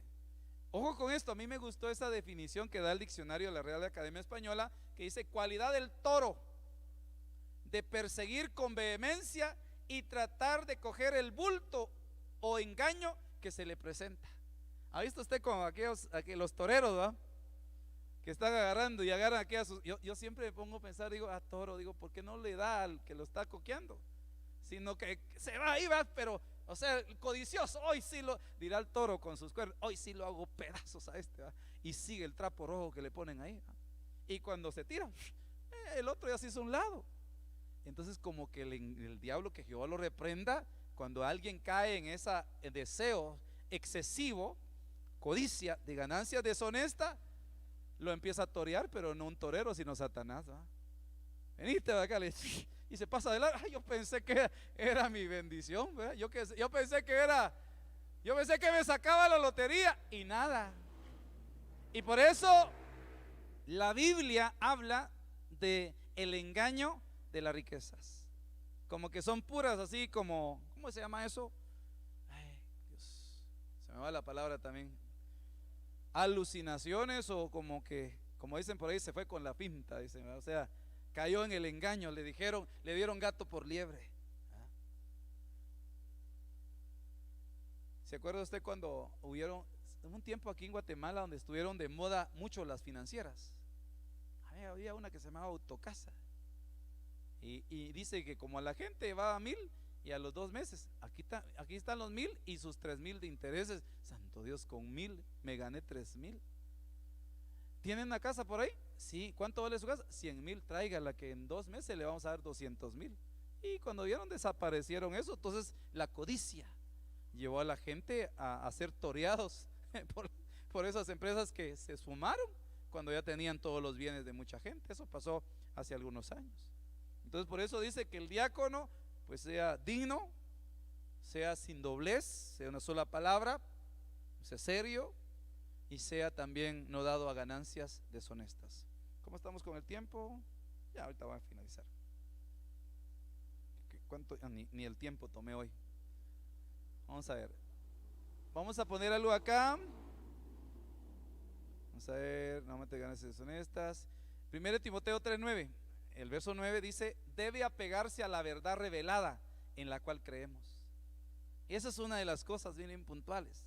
ojo con esto, a mí me gustó esa definición que da el diccionario de la Real Academia Española, que dice cualidad del toro, de perseguir con vehemencia y tratar de coger el bulto o engaño que se le presenta. ¿Ha visto usted con aquellos los toreros, ¿va? Que están agarrando y agarran aquí a sus, yo siempre me pongo a pensar, digo, a toro, digo, ¿por qué no le da al que lo está coqueando? Sino que se va ahí, va, pero, o sea, el codicioso, hoy sí lo, dirá el toro con sus cuernos, hoy sí lo hago pedazos a este, ¿va? Y sigue el trapo rojo que le ponen ahí, ¿va? Y cuando se tira, el otro ya se hizo a un lado. Entonces como que el diablo, que Jehová lo reprenda, cuando alguien cae en ese deseo excesivo, codicia de ganancia deshonesta, lo empieza a torear, pero no un torero, sino Satanás, ¿va? Veniste de acá, y se pasa de lado. Ay, yo pensé que era mi bendición, ¿verdad? Yo pensé que me sacaba la lotería y nada. Y por eso la Biblia habla de el engaño de las riquezas, como que son puras, así como, ¿cómo se llama eso? Ay, Dios, se me va la palabra también. Alucinaciones, o como que, como dicen por ahí, se fue con la pinta, dicen, o sea, cayó en el engaño, le dieron gato por liebre. ¿Ah? ¿Se acuerda usted cuando hubo un tiempo aquí en Guatemala donde estuvieron de moda mucho las financieras? Había una que se llamaba Autocasa, y dice que como a la gente va a 1,000 y a los 2 meses, aquí están los 1,000 y sus 3,000 de intereses. Santo Dios, con 1,000 me gané 3,000. ¿Tiene una casa por ahí? Sí. ¿Cuánto vale su casa? 100,000. Tráigala, que en 2 meses le vamos a dar 200,000. Y cuando vieron, desaparecieron eso. Entonces la codicia llevó a la gente a ser toreados por esas empresas que se esfumaron cuando ya tenían todos los bienes de mucha gente. Eso pasó hace algunos años. Entonces por eso dice que el diácono pues sea digno, sea sin doblez, sea una sola palabra, sea serio y sea también no dado a ganancias deshonestas. ¿Cómo estamos con el tiempo? Ya ahorita voy a finalizar. ¿Cuánto? Ni el tiempo tomé hoy. Vamos a ver. Vamos a poner algo acá. Vamos a ver, no me te ganancias deshonestas. 1 Timoteo 3:9. El verso 9 dice: debe apegarse a la verdad revelada en la cual creemos. Y esa es una de las cosas bien puntuales.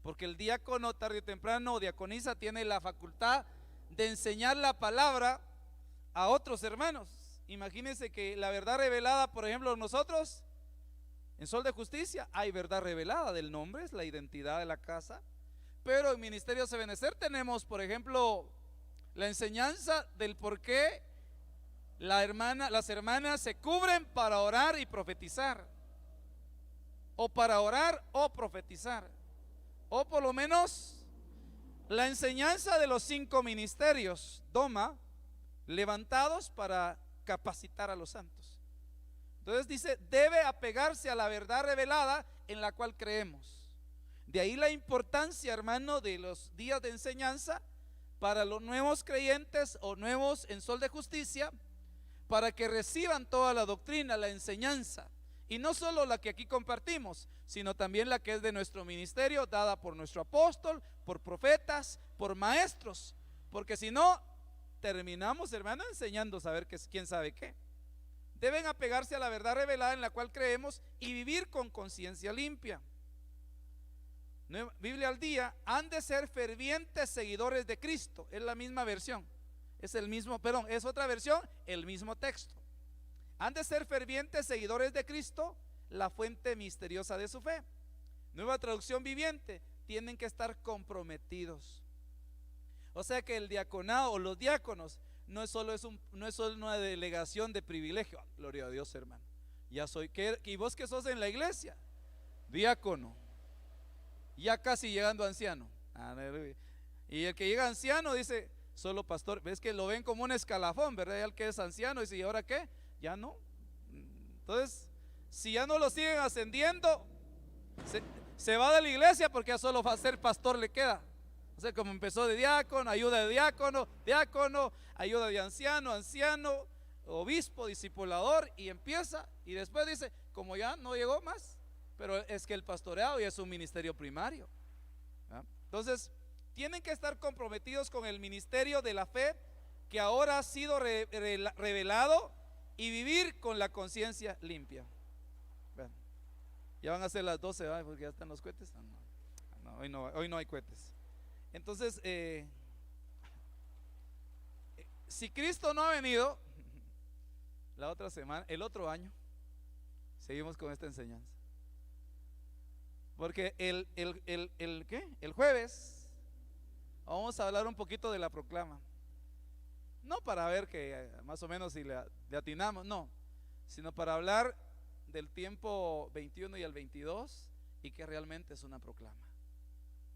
Porque el diácono tarde o temprano o diaconisa tiene la facultad de enseñar la palabra a otros hermanos. Imagínense que la verdad revelada, por ejemplo, nosotros en Sol de Justicia hay verdad revelada del nombre, es la identidad de la casa. Pero en Ministerio Ebenecer tenemos, por ejemplo, la enseñanza del por qué las hermanas se cubren para orar y profetizar, o para orar o profetizar, o por lo menos la enseñanza de los 5 ministerios Doma, levantados para capacitar a los santos. Entonces dice: debe apegarse a la verdad revelada en la cual creemos. De ahí la importancia, hermano, de los días de enseñanza para los nuevos creyentes o nuevos en Sol de Justicia, para que reciban toda la doctrina, la enseñanza, y no solo la que aquí compartimos, sino también la que es de nuestro ministerio, dada por nuestro apóstol, por profetas, por maestros, porque si no, terminamos, hermano, enseñando saber quién sabe qué. Deben apegarse a la verdad revelada en la cual creemos y vivir con conciencia limpia. Biblia al día: han de ser fervientes seguidores de Cristo. Es la misma versión, es el mismo, perdón, es otra versión, el mismo texto. Han de ser fervientes seguidores de Cristo, la fuente misteriosa de su fe. Nueva Traducción Viviente: tienen que estar comprometidos. O sea que el diaconado o los diáconos no es solo una delegación de privilegio. Gloria a Dios, hermano. Ya soy, ¿y vos que sos en la iglesia? Diácono. Ya casi llegando a anciano. Aleluya. Y el que llega a anciano dice: solo pastor. Ves que lo ven como un escalafón, ¿verdad? Ya el que es anciano dice: ¿y ahora qué? Ya no. Entonces, si ya no lo siguen ascendiendo, se va de la iglesia, porque ya solo va a ser pastor le queda. O sea, como empezó de diácono, ayuda de diácono, diácono, ayuda de anciano, anciano, obispo, discipulador, y empieza, y después dice: como ya no llegó más. Pero es que el pastoreado ya es un ministerio primario, ¿verdad? Entonces tienen que estar comprometidos con el ministerio de la fe que ahora ha sido revelado, y vivir con la conciencia limpia. Bueno, ya van a ser las 12, ¿verdad? Porque ya están los cohetes. Hoy no hay cohetes. Entonces, si Cristo no ha venido, la otra semana, el otro año, seguimos con esta enseñanza. Porque el jueves vamos a hablar un poquito de la proclama. No para ver que más o menos si le atinamos, no, sino para hablar del tiempo 21 y el 22, y que realmente es una proclama,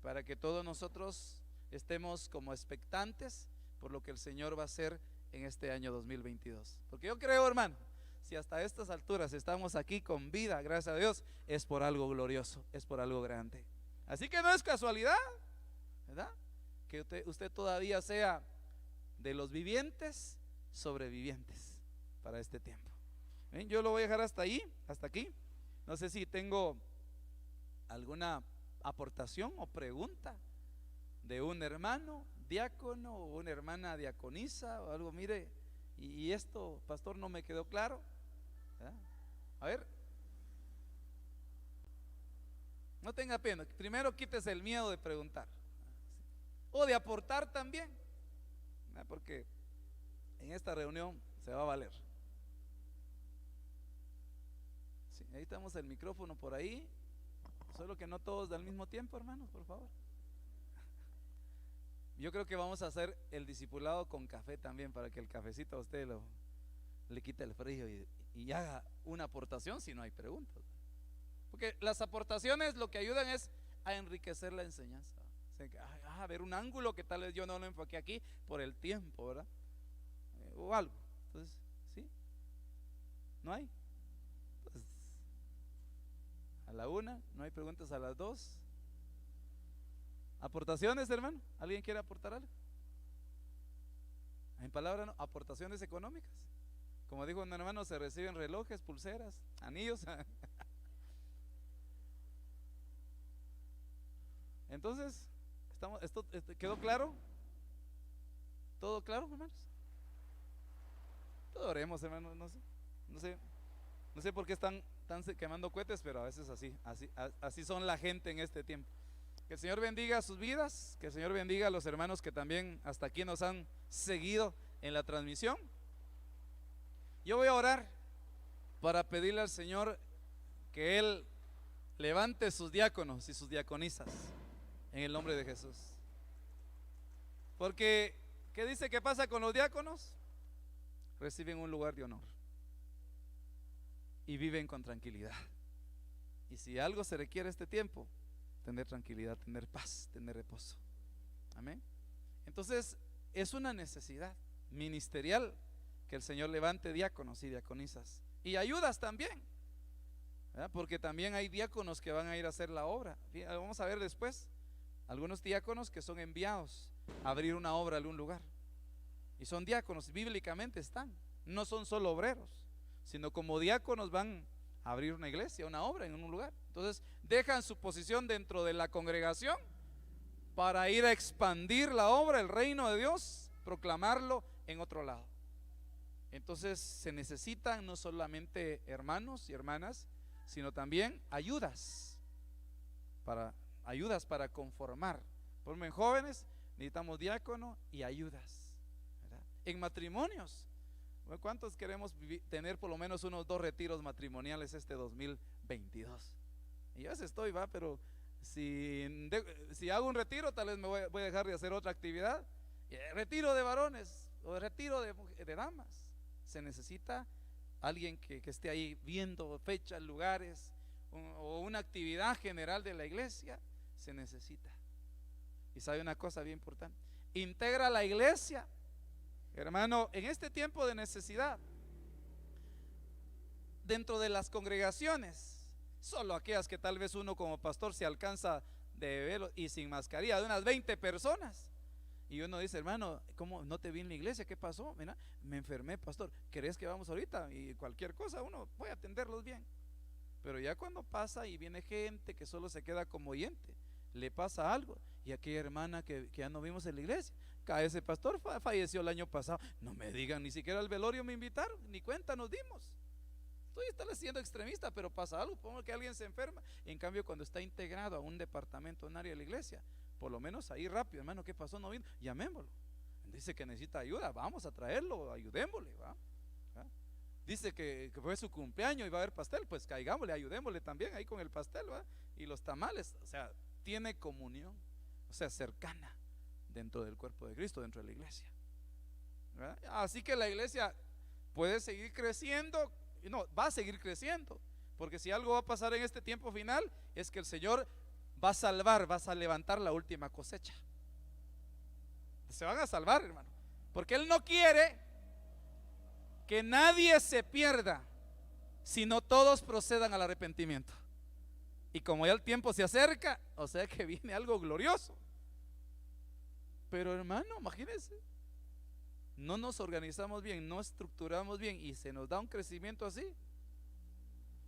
para que todos nosotros estemos como expectantes por lo que el Señor va a hacer en este año 2022. Porque yo creo, hermano, si hasta estas alturas estamos aquí con vida, gracias a Dios, es por algo glorioso, es por algo grande. Así que no es casualidad, ¿verdad?, que usted todavía sea de los vivientes sobrevivientes para este tiempo. ¿Ven? Yo lo voy a dejar hasta ahí, hasta aquí. No sé si tengo alguna aportación o pregunta de un hermano diácono o una hermana diaconisa o algo. Mire, y esto, pastor, no me quedó claro, ¿verdad? A ver, no tenga pena, primero quítese el miedo de preguntar o de aportar también, ¿verdad? Porque en esta reunión se va a valer. Sí, ahí estamos, el micrófono por ahí, solo que no todos al mismo tiempo, hermanos, por favor. Yo creo que vamos a hacer el discipulado con café también, para que el cafecito a usted le quite el frío y haga una aportación si no hay preguntas. Porque las aportaciones lo que ayudan es a enriquecer la enseñanza. O sea, a ver un ángulo que tal vez yo no lo enfoqué aquí por el tiempo, ¿verdad? O algo. Entonces, ¿sí? ¿No hay? Pues, a la 1, no hay preguntas a las 2. ¿Aportaciones, hermano? ¿Alguien quiere aportar algo? En palabra no, aportaciones económicas. Como dijo un hermano, se reciben relojes, pulseras, anillos. Entonces, ¿esto quedó claro? ¿Todo claro, hermanos? Todo oremos, hermanos, no sé por qué están quemando cohetes, pero a veces así son la gente en este tiempo. Que el Señor bendiga sus vidas, que el Señor bendiga a los hermanos que también hasta aquí nos han seguido en la transmisión. Yo voy a orar para pedirle al Señor que Él levante sus diáconos y sus diaconisas en el nombre de Jesús. Porque, ¿qué dice que pasa con los diáconos? Reciben un lugar de honor y viven con tranquilidad. Y si algo se requiere este tiempo, tener tranquilidad, tener paz, tener reposo. Amén. Entonces es una necesidad ministerial que el Señor levante diáconos y diaconisas y ayudas también, ¿verdad? Porque también hay diáconos que van a ir a hacer la obra. Vamos a ver después algunos diáconos que son enviados a abrir una obra en algún lugar y son diáconos, bíblicamente están, no son solo obreros, sino como diáconos van a abrir una iglesia, una obra en un lugar. Entonces dejan su posición dentro de la congregación para ir a expandir la obra, el reino de Dios, proclamarlo en otro lado. Entonces se necesitan no solamente hermanos y hermanas, sino también ayudas para conformar. Por ejemplo, en jóvenes necesitamos diácono y ayudas, ¿verdad? En matrimonios, ¿cuántos queremos tener por lo menos unos 2 retiros matrimoniales este 2022? Y yo a veces estoy, pero si hago un retiro, tal vez me voy a dejar de hacer otra actividad. Retiro de varones o retiro de damas. Se necesita alguien que esté ahí viendo fechas, lugares o una actividad general de la iglesia. Se necesita. Y sabe una cosa bien importante: integra la iglesia, hermano, en este tiempo de necesidad. Dentro de las congregaciones, solo aquellas que tal vez uno como pastor se alcanza de verlo y sin mascarilla, de unas 20 personas. Y uno dice, hermano, ¿cómo no te vi en la iglesia? ¿Qué pasó? Mira, me enfermé, pastor. ¿Querés que vamos ahorita? Y cualquier cosa, uno puede atenderlos bien. Pero ya cuando pasa y viene gente que solo se queda como oyente, le pasa algo. Y aquella hermana que ya no vimos en la iglesia, ese pastor falleció el año pasado. No me digan, ni siquiera al velorio me invitaron, ni cuenta nos dimos. Estoy siendo extremista, pero pasa algo, pongo que alguien se enferma. En cambio, cuando está integrado a un departamento, un área de la iglesia, por lo menos ahí rápido, hermano, ¿qué pasó? No vino, llamémoslo. Dice que necesita ayuda, vamos a traerlo, ayudémosle, ¿va? Dice que fue su cumpleaños y va a haber pastel, pues caigámosle, ayudémosle también ahí con el pastel, ¿va? Y los tamales, o sea, tiene comunión, o sea, cercana dentro del cuerpo de Cristo, dentro de la iglesia, ¿verdad? Así que la iglesia puede seguir creciendo. No, va a seguir creciendo, porque si algo va a pasar en este tiempo final es que el Señor va a salvar, va a levantar la última cosecha. Se van a salvar, hermano, porque Él no quiere que nadie se pierda, sino todos procedan al arrepentimiento. Y como ya el tiempo se acerca, o sea que viene algo glorioso. Pero hermano, imagínense, no nos organizamos bien, no estructuramos bien y se nos da un crecimiento así.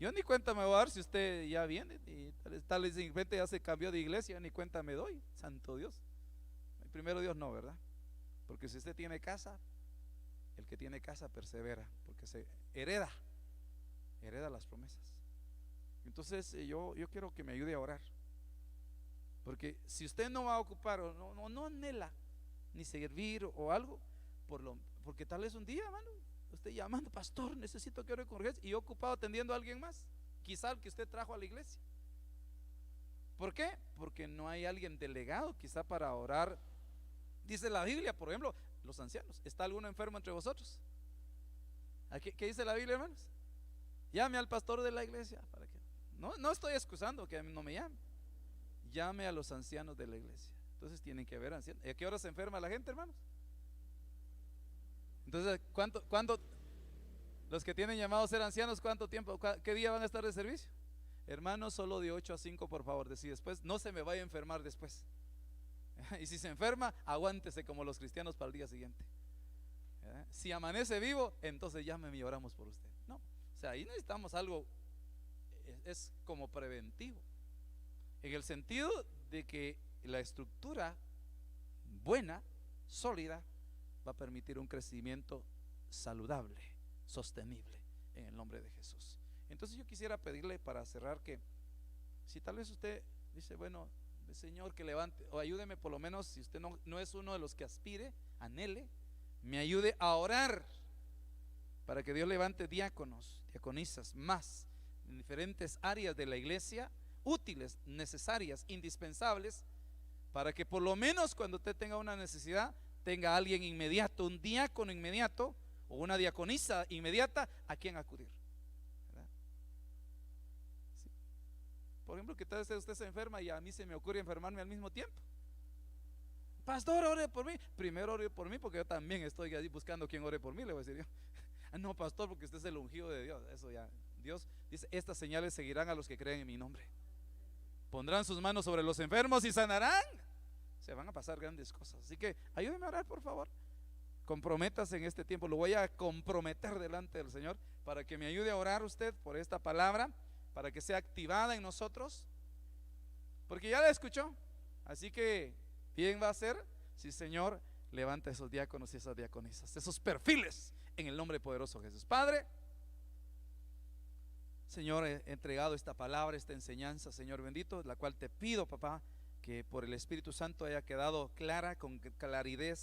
Yo ni cuenta me voy a dar si usted ya viene y tal vez de repente ya se cambió de iglesia, ni cuenta me doy. Santo Dios. Primero Dios no, ¿verdad? Porque si usted tiene casa, el que tiene casa persevera, porque se hereda las promesas. Entonces yo quiero que me ayude a orar, porque si usted no va a ocupar o no anhela ni servir o algo, porque tal vez un día, hermano, usted llamando, pastor, necesito que ore con urgencia, y yo ocupado atendiendo a alguien más, quizá el que usted trajo a la iglesia. ¿Por qué? Porque no hay alguien delegado quizá para orar Dice la Biblia, por ejemplo, los ancianos. ¿Está alguno enfermo entre vosotros? ¿Qué dice la Biblia, hermanos? Llame al pastor de la iglesia. ¿Para qué? No estoy excusando que no me llame. Llame a los ancianos de la iglesia. Entonces tienen que haber ancianos. ¿Y a qué hora se enferma la gente, hermanos? Entonces, ¿cuánto los que tienen llamados a ser ancianos, cuánto tiempo, qué día van a estar de servicio? Hermanos, solo de 8 a 5, por favor. Si después no se me vaya a enfermar después. Y si se enferma, aguántese como los cristianos para el día siguiente. Si amanece vivo, entonces llámeme y oramos por usted. No, o sea, ahí necesitamos algo, es como preventivo, en el sentido de que la estructura buena, sólida, va a permitir un crecimiento saludable, sostenible, en el nombre de Jesús. Entonces yo quisiera pedirle para cerrar que si tal vez usted dice, bueno, Señor, que levante o ayúdeme, por lo menos si usted no es uno de los que aspire, anhele, me ayude a orar para que Dios levante diáconos, diaconisas más en diferentes áreas de la iglesia, útiles, necesarias, indispensables, para que por lo menos cuando usted tenga una necesidad, tenga alguien inmediato, un diácono inmediato o una diaconisa inmediata a quien acudir. ¿Sí? Por ejemplo, que tal vez usted se enferma y a mí se me ocurre enfermarme al mismo tiempo. Pastor, ore por mí. Primero ore por mí, porque yo también estoy ahí buscando quien ore por mí, le voy a decir yo. No, pastor, porque usted es el ungido de Dios. Eso ya, Dios dice, estas señales seguirán a los que creen en mi nombre. Pondrán sus manos sobre los enfermos y sanarán. Se van a pasar grandes cosas. Así que ayúdeme a orar, por favor. Comprométase en este tiempo. Lo voy a comprometer delante del Señor para que me ayude a orar usted por esta palabra, para que sea activada en nosotros, porque ya la escuchó. Así que bien va a ser si el Señor levanta esos diáconos y esas diaconisas, esos perfiles, en el nombre poderoso de Jesús. Padre, Señor, he entregado esta palabra, esta enseñanza, Señor bendito, la cual te pido, papá, que por el Espíritu Santo haya quedado clara, con claridad,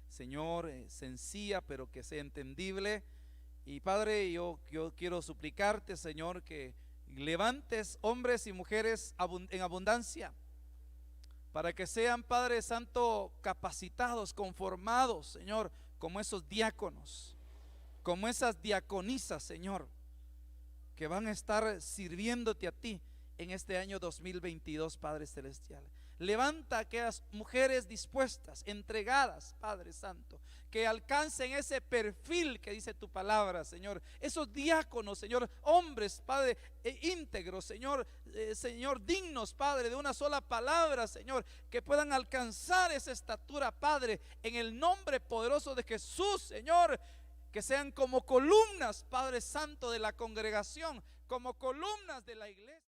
Señor, sencilla, pero que sea entendible. Y Padre, yo quiero suplicarte, Señor, que levantes hombres y mujeres en abundancia, para que sean, Padre Santo, capacitados, conformados, Señor, como esos diáconos, como esas diaconisas, Señor, que van a estar sirviéndote a ti en este año 2022, Padre Celestial. Levanta a aquellas mujeres dispuestas, entregadas, Padre Santo, que alcancen ese perfil que dice tu palabra, Señor. Esos diáconos, Señor, hombres, Padre, íntegros, Señor, Señor, dignos, Padre, de una sola palabra, Señor, que puedan alcanzar esa estatura, Padre, en el nombre poderoso de Jesús, Señor. Que sean como columnas, Padre Santo, de la congregación, como columnas de la iglesia.